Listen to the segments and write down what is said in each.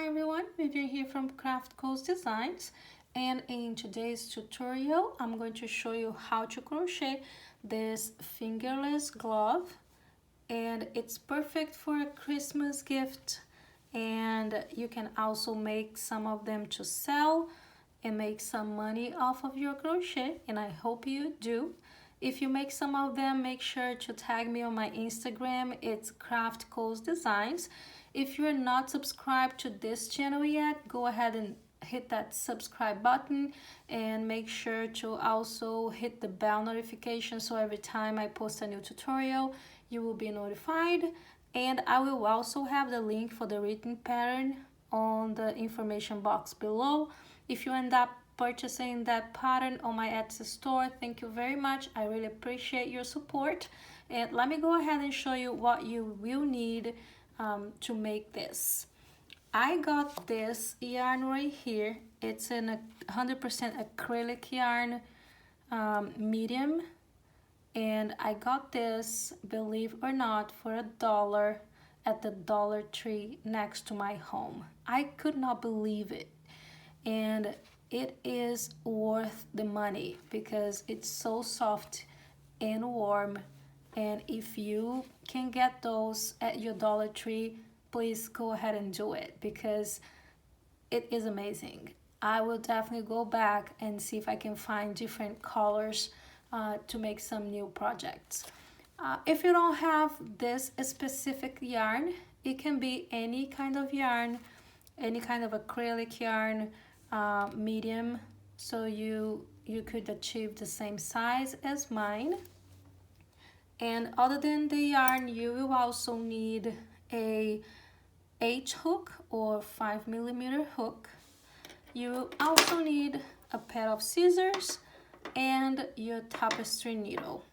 everyone, Vivian here from Crochet Designs, and in today's tutorial I'm going to show you how to crochet this fingerless glove, and it's perfect for a Christmas gift, and you can also make some of them to sell and make some money off of your crochet, and I hope you do. If you make some of them, make sure to tag me on my Instagram. It's Crochet Designs. If you're not subscribed to this channel yet, go ahead and hit that subscribe button and make sure to also hit the bell notification so every time I post a new tutorial, you will be notified. And I will also have the link for the written pattern on the information box below. If you end up purchasing that pattern on my Etsy store, thank you very much. I really appreciate your support. And let me go ahead and show you what you will need to make this. I got this yarn right here. It's an 100% acrylic yarn, medium, and I got this, believe or not, for $1 at the Dollar Tree next to my home. I could not believe it, and it is worth the money because it's so soft and warm. And if you can get those at your Dollar Tree, please go ahead and do it because it is amazing. I will definitely go back and see if I can find different colors to make some new projects. If you don't have this specific yarn, it can be any kind of yarn, any kind of acrylic yarn, medium, so you could achieve the same size as mine. And other than the yarn, you will also need a H hook or 5mm hook. You will also need a pair of scissors and your tapestry needle.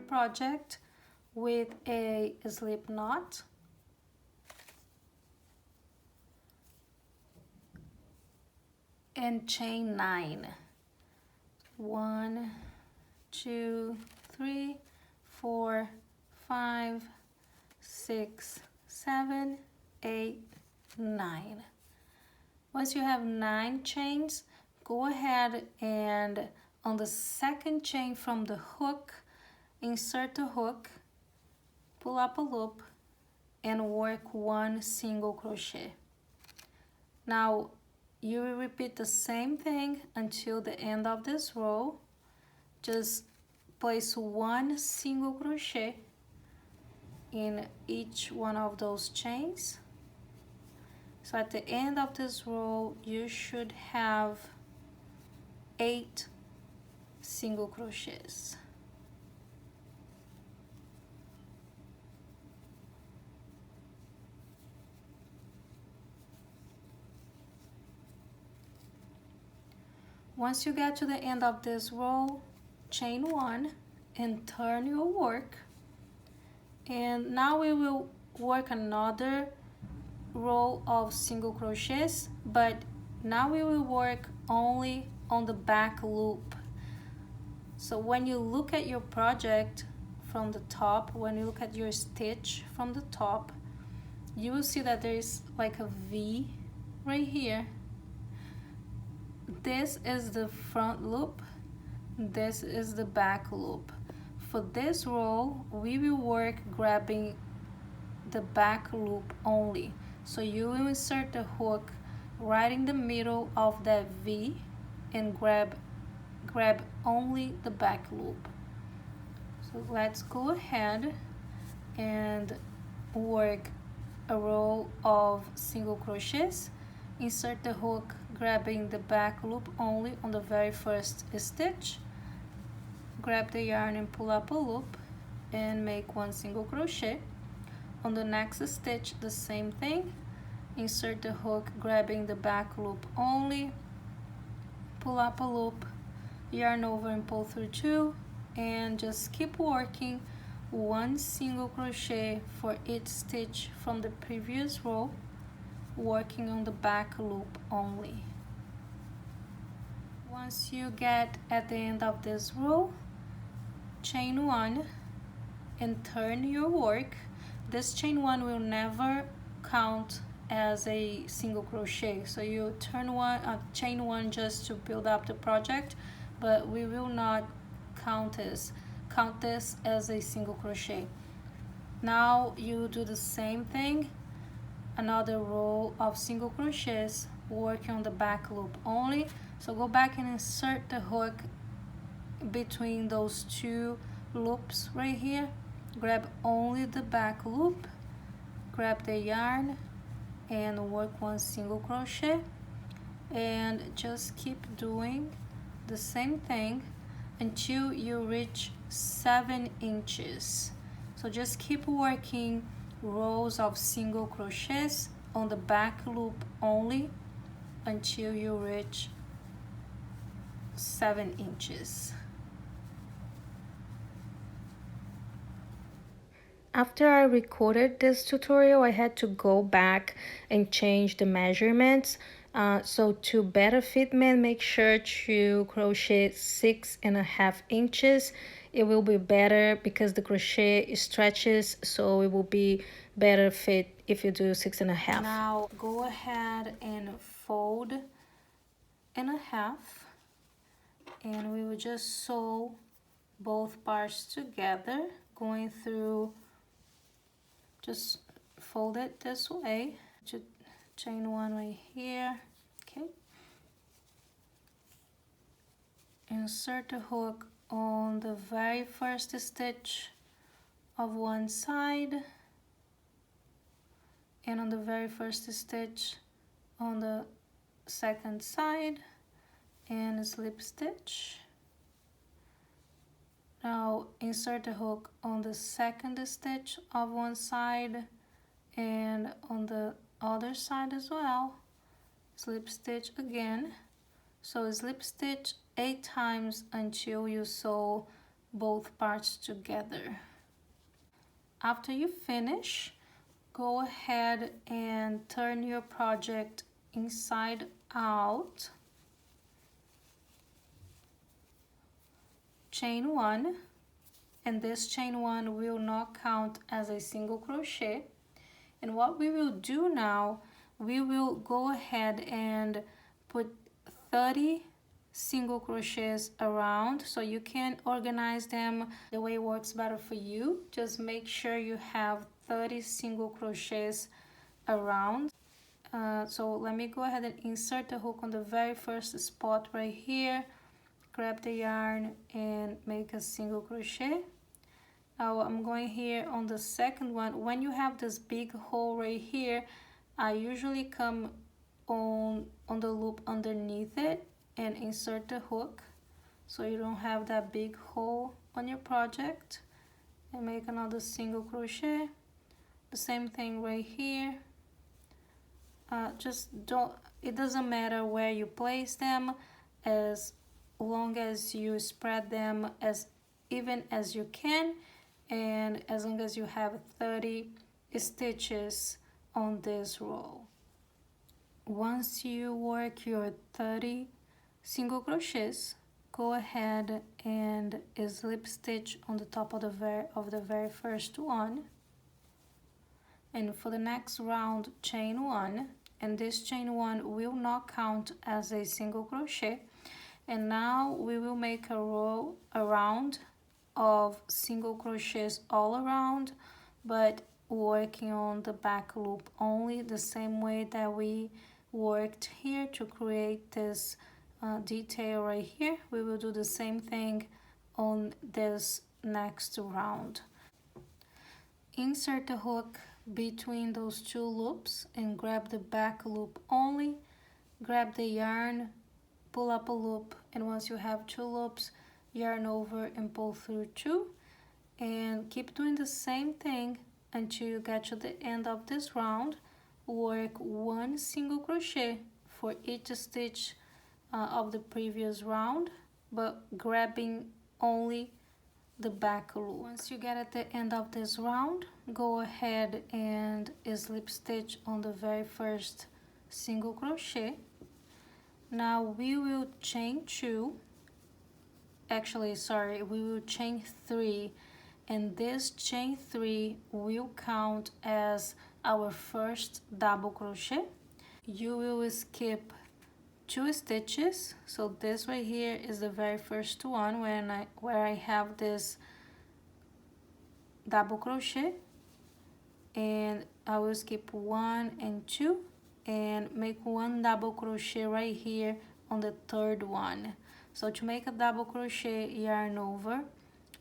Project with a slip knot, and chain 9. 1, 2, 3, 4, 5, 6, 7, 8, 9. Once you have 9 chains, go ahead and on the second chain from the hook, insert the hook, pull up a loop, and work 1 single crochet. Now you will repeat the same thing until the end of this row. Just place 1 single crochet in each one of those chains. So at the end of this row, you should have 8 single crochets. Once you get to the end of this row, chain 1 and turn your work. And now we will work another row of single crochets, but now we will work only on the back loop. So when you look at your project from the top, when you look at your stitch from the top, you will see that there is like a V right here. This is the front loop, this is the back loop. For this row, we will work grabbing the back loop only. So you will insert the hook right in the middle of that V and grab only the back loop. So let's go ahead and work a row of single crochets. Insert the hook, grabbing the back loop only on the very first stitch. Grab the yarn and pull up a loop and make 1 single crochet. On the next stitch, the same thing. Insert the hook, grabbing the back loop only. Pull up a loop, yarn over and pull through 2, and just keep working one single crochet for each stitch from the previous row, working on the back loop only. Once you get at the end of this row, chain one and turn your work. This chain one will never count as a single crochet, so you chain one just to build up the project, but we will not count this as a single crochet. Now you do the same thing, another row of single crochets working on the back loop only. So go back and insert the hook between those two loops right here, grab only the back loop, grab the yarn and work one single crochet, and just keep doing the same thing until you reach 7 inches. So just keep working rows of single crochets on the back loop only until you reach 7 inches. After I recorded this tutorial, I had to go back and change the measurements. So to better fit me, make sure to crochet 6.5 inches. It will be better because the crochet stretches, so it will be better fit if you do 6.5. Now go ahead and fold in a half, and we will just sew both parts together, going through. Just fold it this way, chain one right here, okay. Insert the hook on the very first stitch of one side and on the very first stitch on the second side, and slip stitch. Now insert the hook on the second stitch of one side and on the other side as well. Slip stitch again. So slip stitch 8 times until you sew both parts together. After you finish, go ahead and turn your project inside out. Chain one, and this chain one will not count as a single crochet. And what we will do now, we will go ahead and put 30 single crochets around, so you can organize them the way it works better for you. Just make sure you have 30 single crochets around. So let me go ahead and insert the hook on the very first spot right here, grab the yarn and make a single crochet. Now I'm going here on the second one. When you have this big hole right here, I usually come on the loop underneath it and insert the hook so you don't have that big hole on your project, and make another single crochet. The same thing right here. It doesn't matter where you place them, as long as you spread them as even as you can, and as long as you have 30 stitches on this row. Once you work your 30 single crochets, go ahead and slip stitch on the top of the very first one, and for the next round chain one, and this chain one will not count as a single crochet. And now we will make a round of single crochets all around, but working on the back loop only, the same way that we worked here to create this detail right here. We will do the same thing on this next round. Insert the hook between those two loops and grab the back loop only. Grab the yarn, pull up a loop, and once you have 2 loops, yarn over and pull through 2, and keep doing the same thing until you get to the end of this round. Work 1 single crochet for each stitch of the previous round, but grabbing only the back loop. Once you get at the end of this round, go ahead and slip stitch on the very first single crochet. Now we will chain 2, actually sorry, we will chain 3, and this chain 3 will count as our first double crochet. You will skip 2 stitches, so this right here is the very first one where I have this double crochet, and I will skip 1 and 2 and make 1 double crochet right here on the third one. So to make a double crochet, yarn over,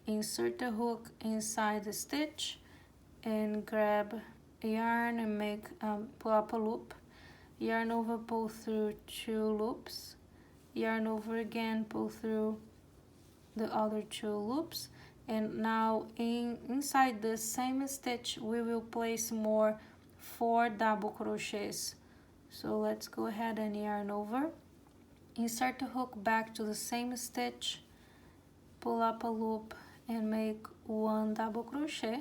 insert the hook inside the stitch, and grab a yarn and make pull up a loop, yarn over, pull through 2 loops, yarn over again, pull through the other 2 loops, and now inside the same stitch we will place more 4 double crochets. So let's go ahead and yarn over, insert the hook back to the same stitch, pull up a loop, and make 1 double crochet.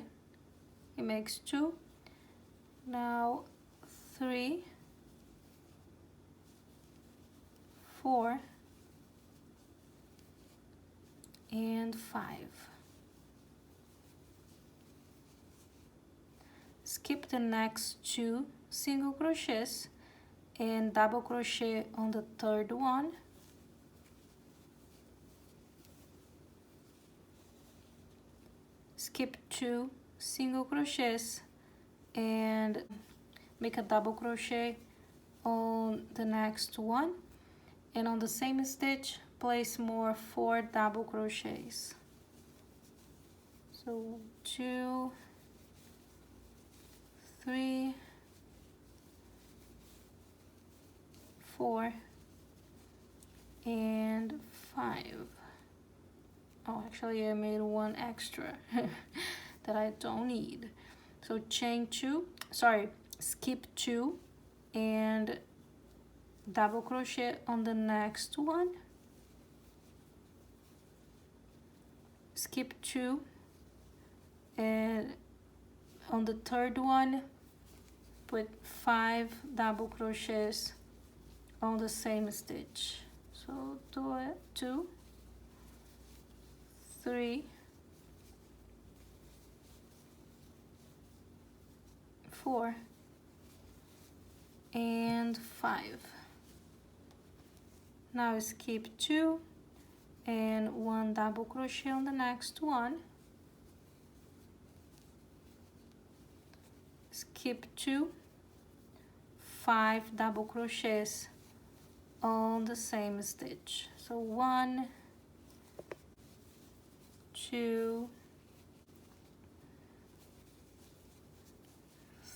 It makes 2. Now 3, 4, and 5. Skip the next 2 single crochets and double crochet on the third one. Skip 2 single crochets and make a double crochet on the next one, and on the same stitch place more 4 double crochets. So 2, 3, 4, and 5. Oh, actually I made 1 extra that I don't need. So skip 2 and double crochet on the next one. Skip 2 and on the third one put 5 double crochets on the same stitch. So 2, 3, 4, and 5. Now skip 2 and 1 double crochet on the next one. Skip 2, 5 double crochets on the same stitch. So 1, 2,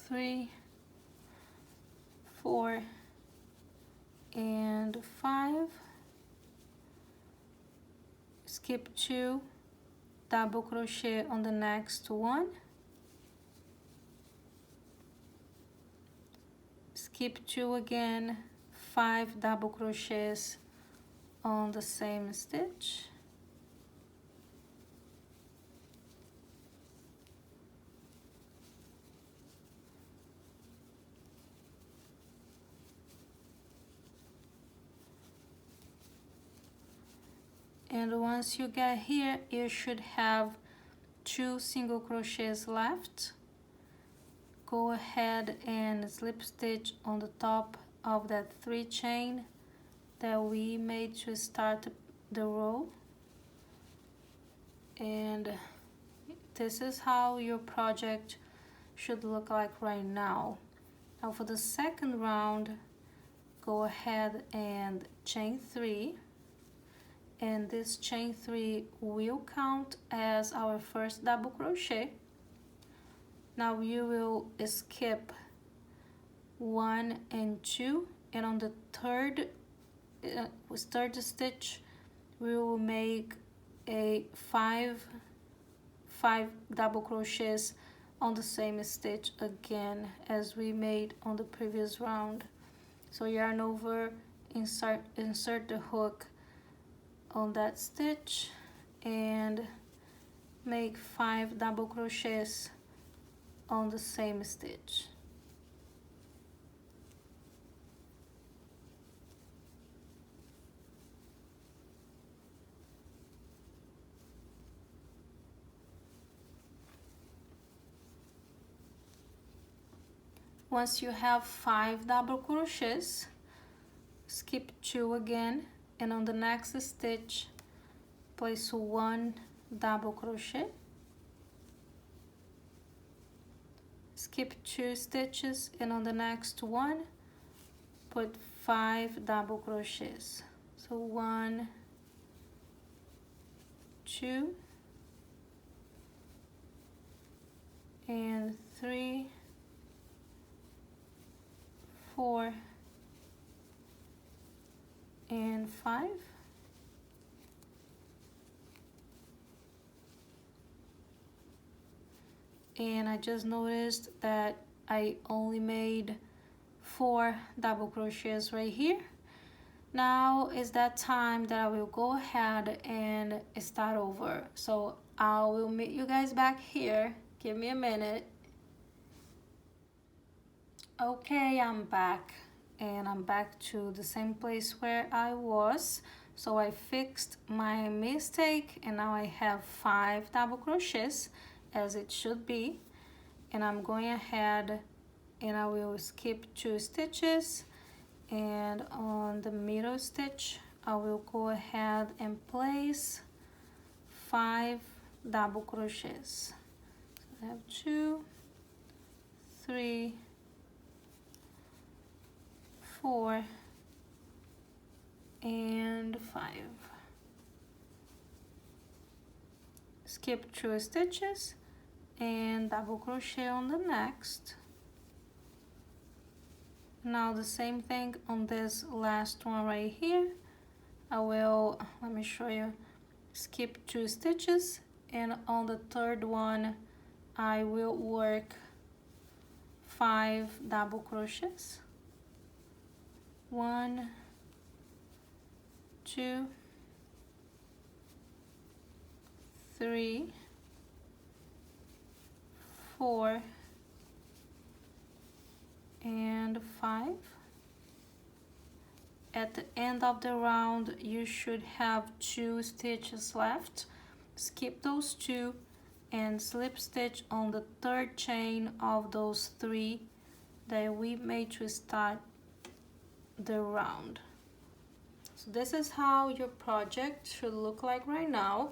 3, 4, and 5. Skip 2, double crochet on the next one. Skip 2 again, 5 double crochets on the same stitch. And once you get here, you should have 2 single crochets left. Go ahead and slip stitch on the top of that 3 chain that we made to start the row. And this is how your project should look like right now. Now for the second round, go ahead and chain 3. And this chain 3 will count as our first double crochet. Now you will skip 1 and 2, and on the third stitch we will make a 5 double crochets on the same stitch again as we made on the previous round. So yarn over, insert the hook on that stitch, and make 5 double crochets on the same stitch. Once you have 5 double crochets, skip 2 again, and on the next stitch place 1 double crochet, skip 2 stitches, and on the next one put 5 double crochets. So 1, 2, and 3, 4, and 5. And I just noticed that I only made 4 double crochets right here. Now is that time that I will go ahead and start over. So I will meet you guys back here. Give me a minute. Okay, I'm back, and I'm back to the same place where I was. So I fixed my mistake, and now I have 5 double crochets as it should be. And I'm going ahead and I will skip 2 stitches, and on the middle stitch I will go ahead and place 5 double crochets. So I have 2, 3, 4, and 5. Skip 2 stitches and double crochet on the next. Now the same thing on this last one right here. I will, let me show you, skip 2 stitches, and on the third one I will work 5 double crochets. 1, 2, 3, 4, and 5. At the end of the round you should have 2 stitches left. Skip those 2 and slip stitch on the third chain of those 3 that we made to start the round. So this is how your project should look like right now,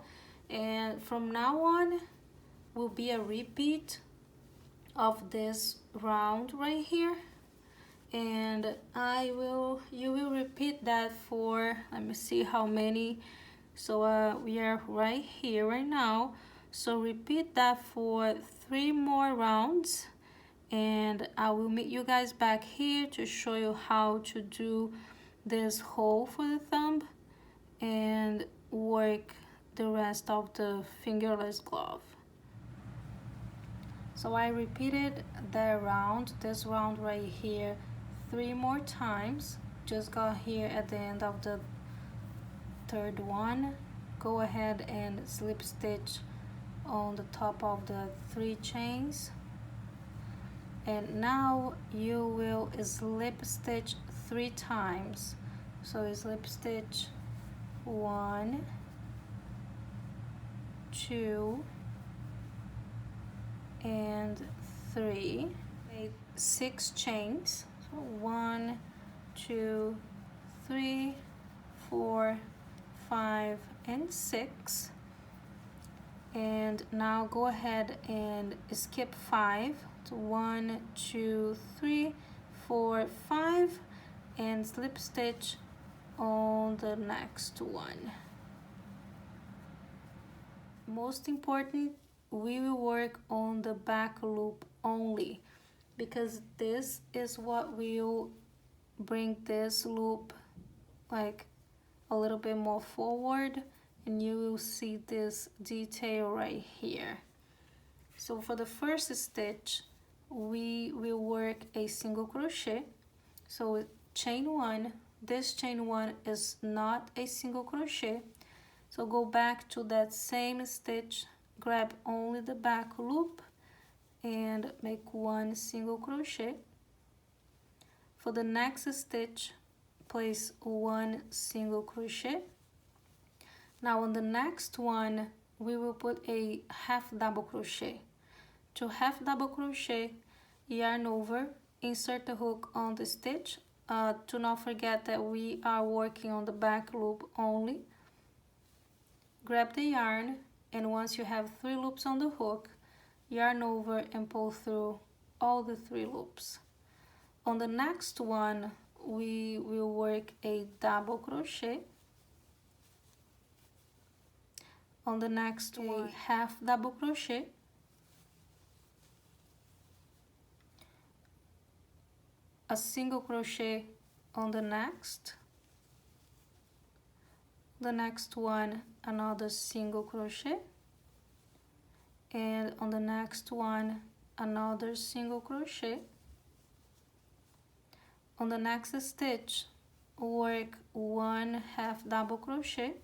and from now on will be a repeat of this round right here, and you will repeat that for, let me see how many. So we are right here right now, so repeat that for 3 more rounds, and I will meet you guys back here to show you how to do this hole for the thumb and work the rest of the fingerless glove. So I repeated this round right here 3 more times. Just got here at the end of the third one. Go ahead and slip stitch on the top of the 3 chains, and now you will slip stitch 3 times. So slip stitch 1, 2, and 3. Made 6 chains. So 1, 2, 3, 4, 5, and 6. And now go ahead and skip 5. So 1, 2, 3, 4, 5, and slip stitch on the next one. Most important, we will work on the back loop only, because this is what will bring this loop like a little bit more forward, and you will see this detail right here. So for the first stitch we will work a single crochet. So chain 1, this chain 1 is not a single crochet, so go back to that same stitch grab only the back loop and make 1 single crochet. For the next stitch, place 1 single crochet. Now on the next one, we will put a half double crochet. To half double crochet, yarn over, insert the hook on the stitch. Do not forget that we are working on the back loop only. Grab the yarn, and once you have 3 loops on the hook, yarn over and pull through all the 3 loops. On the next one, we will work a double crochet. On the next one, half double crochet. A single crochet on the next one, another single crochet, and on the next one, another single crochet. On the next stitch, work 1 half double crochet.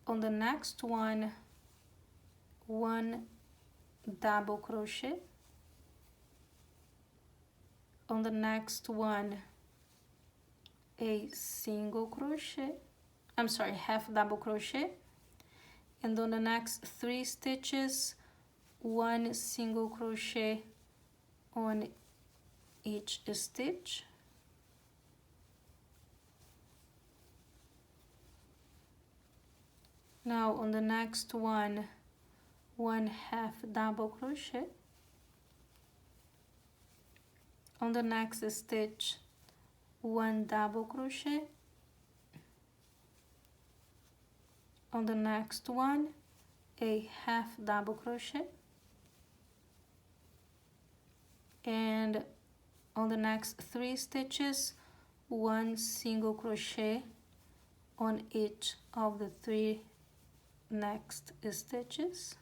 On the next one, 1 double crochet. On the next one, a single crochet, half double crochet, and on the next 3 stitches, 1 single crochet on each stitch. Now on the next one, 1 half double crochet. On the next stitch, 1 double crochet. On the next one, a half double crochet. And on the next 3 stitches, 1 single crochet on each of the 3 next stitches.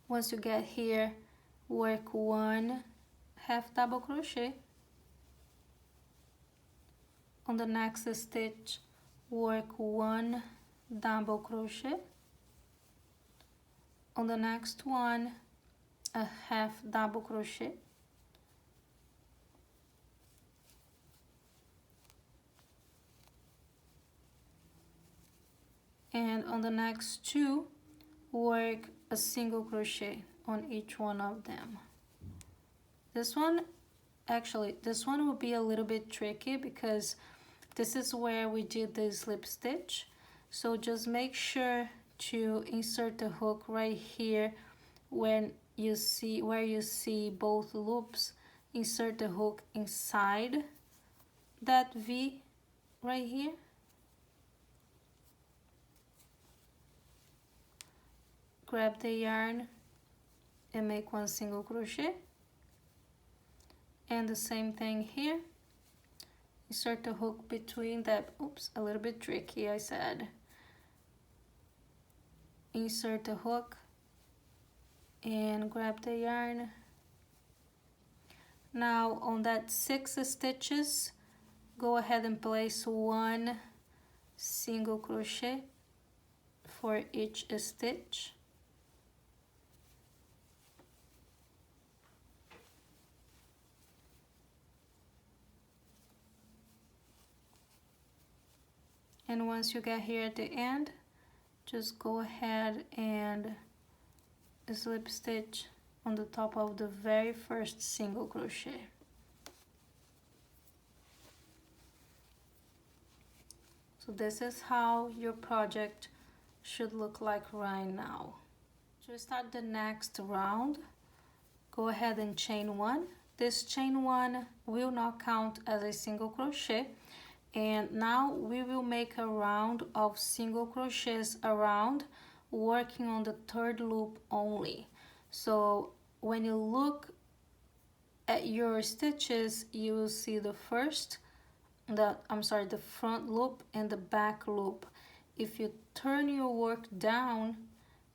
Once you get here, work 1 half double crochet. On the next stitch, work 1 double crochet. On the next one, a half double crochet. And on the next 2, work a single crochet on each one of them. This one will be a little bit tricky because this is where we did the slip stitch. So just make sure to insert the hook right here where you see both loops. Insert the hook inside that V right here. Grab the yarn and make 1 single crochet, and the same thing here. Insert the hook between that, a little bit tricky, I said. Insert the hook and grab the yarn. Now on that 6 stitches, go ahead and place 1 single crochet for each stitch. And once you get here at the end, just go ahead and slip stitch on the top of the very first single crochet. So this is how your project should look like right now. To start the next round, go ahead and chain 1. This chain 1 will not count as a single crochet. And now we will make a round of single crochets around, working on the 3rd loop only. So when you look at your stitches, you will see the front loop and the back loop. If you turn your work down,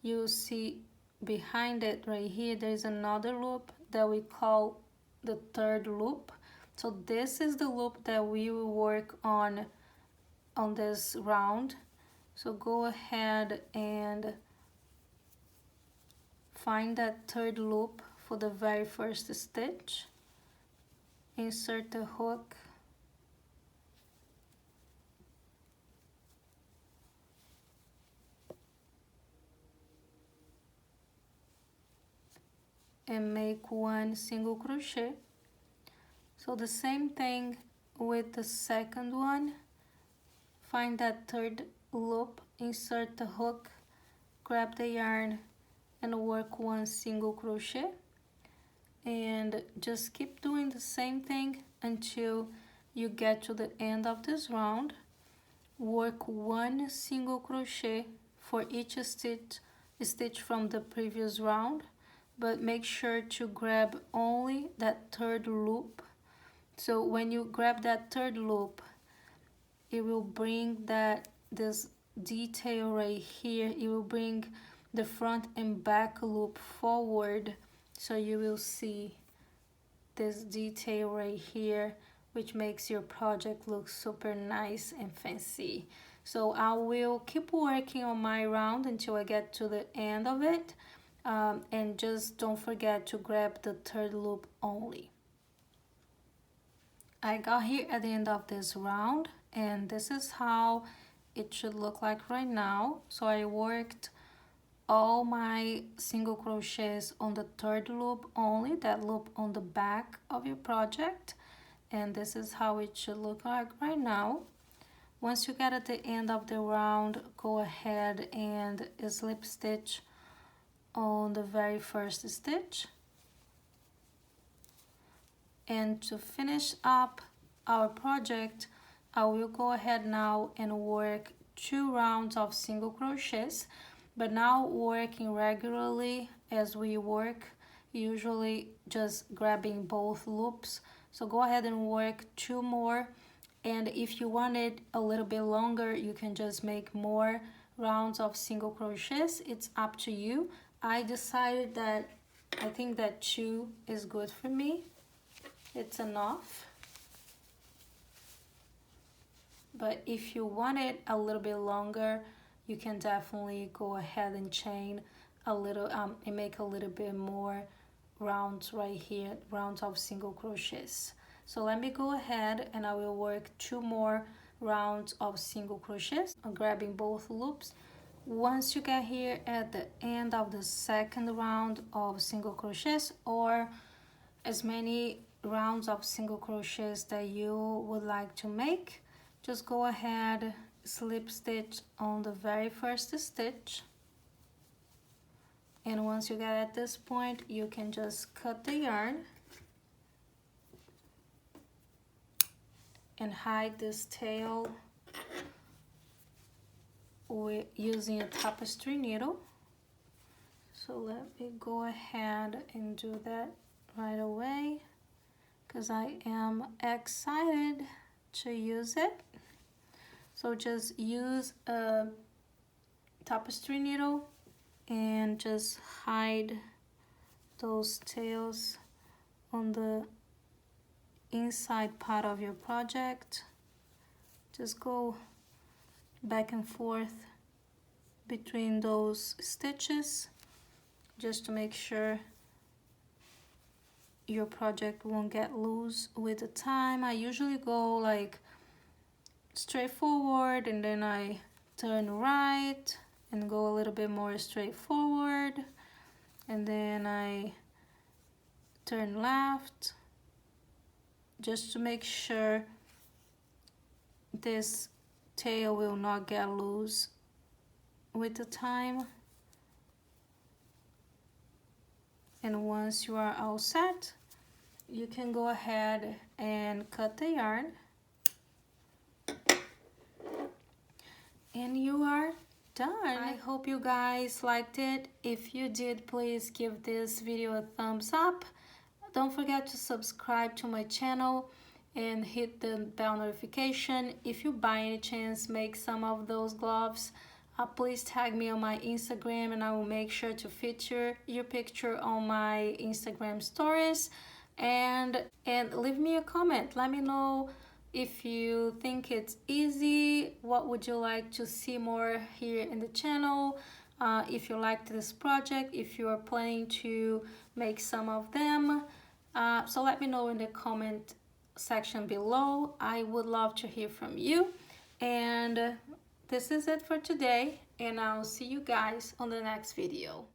you'll see behind it right here, there's another loop that we call the 3rd loop. So this is the loop that we will work on this round. So go ahead and find that third loop for the very first stitch, insert the hook, and make one single crochet. So the same thing with the second one. Find that third loop, insert the hook, grab the yarn, and work one single crochet. And just keep doing the same thing until you get to the end of this round. Work one single crochet for each stitch from the previous round, but make sure to grab only that third loop. So when you grab that third loop, it will bring this detail right here. It will bring the front and back loop forward, so you will see this detail right here, which makes your project look super nice and fancy. So I will keep working on my round until I get to the end of it, and just don't forget to grab the third loop only. I got here at the end of this round, and this is how it should look like right now. So I worked all my single crochets on the third loop only, that loop on the back of your project, and this is how it should look like right now. Once you get at the end of the round, go ahead and slip stitch on the very first stitch. And to finish up our project, I will go ahead now and work 2 rounds of single crochets, but now working regularly as we work, usually just grabbing both loops. So go ahead and work 2 more, and if you want it a little bit longer, you can just make more rounds of single crochets. It's up to you. I decided that I think that 2 is good for me. It's enough. But if you want it a little bit longer, you can definitely go ahead and chain a little and make a little bit more rounds right here, rounds of single crochets. So let me go ahead and I will work 2 more rounds of single crochets. I'm grabbing both loops. Once you get here at the end of the second round of single crochets, or as many rounds of single crochets that you would like to make, just go ahead, slip stitch on the very first stitch, and once you get at this point, you can just cut the yarn and hide this tail with using a tapestry needle. So let me go ahead and do that right away, because I am excited to use it. So just use a tapestry needle and just hide those tails on the inside part of your project. Just go back and forth between those stitches just to make sure your project won't get loose with the time. I usually go like straight forward, and then I turn right and go a little bit more straight forward, and then I turn left, just to make sure this tail will not get loose with the time. And once you are all set, you can go ahead and cut the yarn, and you are done. I hope you guys liked it. If you did, please give this video a thumbs up. Don't forget to subscribe to my channel and hit the bell notification. If you by any chance make some of those gloves, please tag me on my Instagram, and I will make sure to feature your picture on my Instagram stories. And leave me a comment. Let me know If you think it's easy, what would you like to see more here in the channel? If you liked this project, if you are planning to make some of them, so let me know in the comment section below. I would love to hear from you. And this is it for today, and I'll see you guys on the next video.